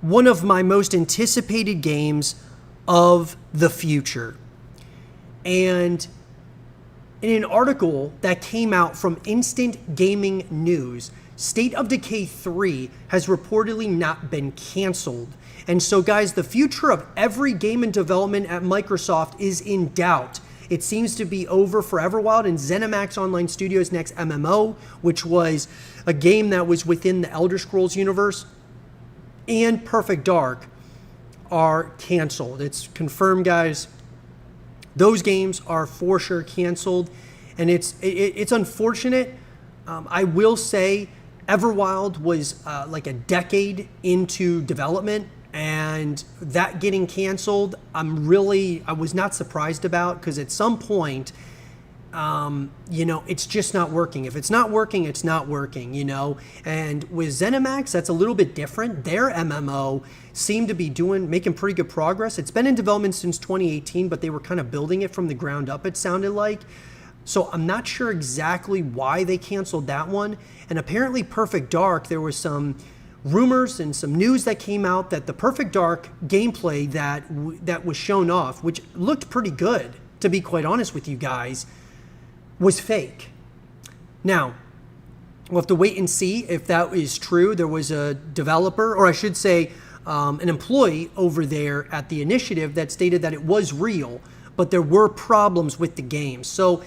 one of my most anticipated games of the future. And in an article that came out from Instant Gaming News, State of Decay 3 has reportedly not been canceled. And so guys, the future of every game in development at Microsoft is in doubt. It seems to be over for Everwild and ZeniMax Online Studios' next MMO, which was a game that was within the Elder Scrolls universe, and Perfect Dark are canceled. It's confirmed, guys. Those games are for sure canceled, and it's unfortunate. I will say Everwild was like a decade into development, and that getting canceled, I was not surprised about, because at some point, it's just not working. If it's not working, it's not working, And with ZeniMax, that's a little bit different. Their MMO seemed to be making pretty good progress. It's been in development since 2018, but they were kind of building it from the ground up, it sounded like. So I'm not sure exactly why they canceled that one. And apparently Perfect Dark, there was some rumors and some news that came out that the Perfect Dark gameplay that was shown off, which looked pretty good, to be quite honest with you guys, was fake. Now, we'll have to wait and see if that is true. There was a developer, or I should say an employee over there at the initiative that stated that it was real, but there were problems with the game. So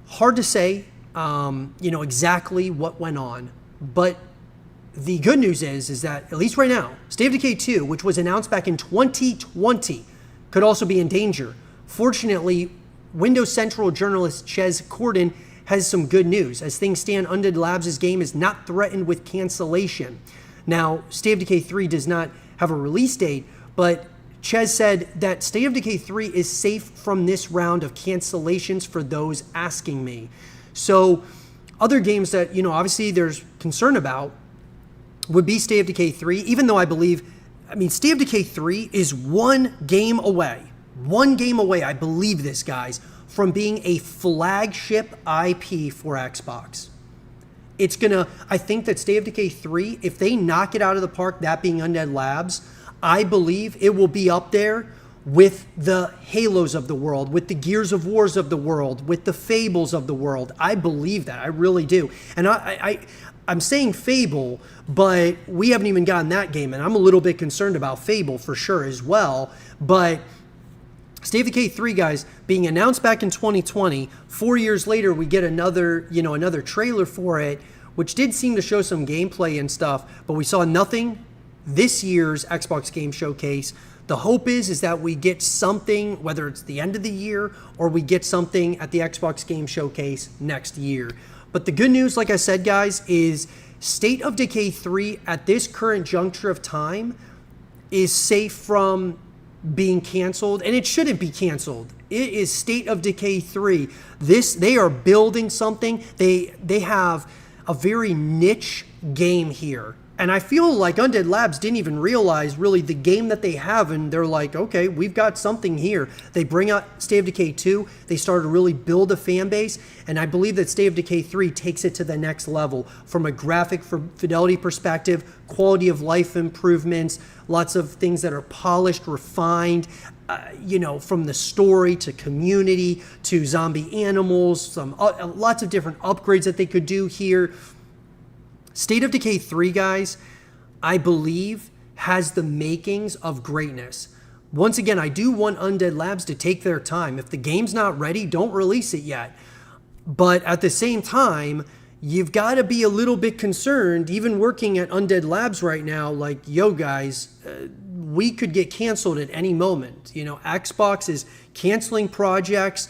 hard to say, exactly what went on. But the good news is that, at least right now, State of Decay 2, which was announced back in 2020, could also be in danger. Fortunately, Windows Central journalist Ches Corden has some good news. As things stand, Undead Labs' game is not threatened with cancellation. Now, State of Decay 3 does not have a release date, but Ches said that State of Decay 3 is safe from this round of cancellations for those asking me. So other games that, obviously there's concern about would be State of Decay 3, even though State of Decay 3 is one game away, I believe this, guys, from being a flagship IP for Xbox. I think that State of Decay 3, if they knock it out of the park, that being Undead Labs, I believe it will be up there with the Halos of the world, with the Gears of Wars of the world, with the Fables of the world. I believe that. I really do. And I'm saying Fable, but we haven't even gotten that game, and I'm a little bit concerned about Fable for sure as well. But State of Decay 3, guys, being announced back in 2020, 4 years later, we get another trailer for it, which did seem to show some gameplay and stuff, but we saw nothing this year's Xbox Game Showcase. The hope is that we get something, whether it's the end of the year or we get something at the Xbox Game Showcase next year. But the good news, like I said, guys, is State of Decay 3 at this current juncture of time is safe from being canceled, and it shouldn't be canceled. It is State of Decay 3. They are building something. They have a very niche game here. And I feel like Undead Labs didn't even realize really the game that they have, and they're like, okay, we've got something here. They bring out State of Decay 2. They started to really build a fan base, and I believe that State of Decay 3 takes it to the next level from a graphic fidelity perspective, quality of life improvements, lots of things that are polished, refined, from the story to community to zombie animals, lots of different upgrades that they could do here. State of Decay 3, guys, I believe has the makings of greatness. Once again, I do want Undead Labs to take their time. If the game's not ready, don't release it yet. But at the same time, you've got to be a little bit concerned, even working at Undead Labs right now, like, yo, guys, we could get canceled at any moment. Xbox is canceling projects,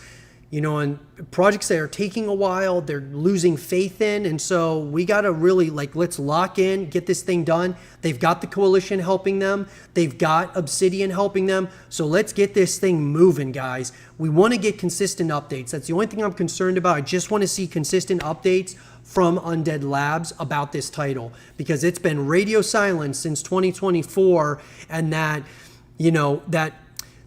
and projects that are taking a while, they're losing faith in. And so we got to really, let's lock in, get this thing done. They've got the Coalition helping them. They've got Obsidian helping them. So let's get this thing moving, guys. We want to get consistent updates. That's the only thing I'm concerned about. I just want to see consistent updates from Undead Labs about this title, because it's been radio silence since 2024, and that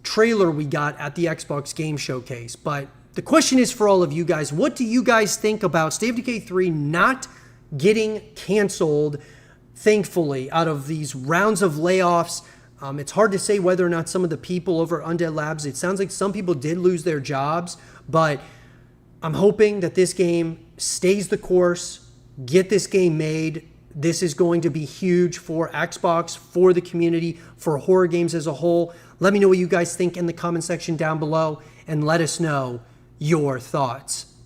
trailer we got at the Xbox Game Showcase. But the question is for all of you guys, what do you guys think about State of Decay 3 not getting canceled thankfully, out of these rounds of layoffs, it's hard to say whether or not some of the people over at Undead Labs, it sounds like some people did lose their jobs, but I'm hoping that this game stays the course, get this game made. This is going to be huge for Xbox, for the community, for horror games as a whole. Let me know what you guys think in the comment section down below, and let us know your thoughts.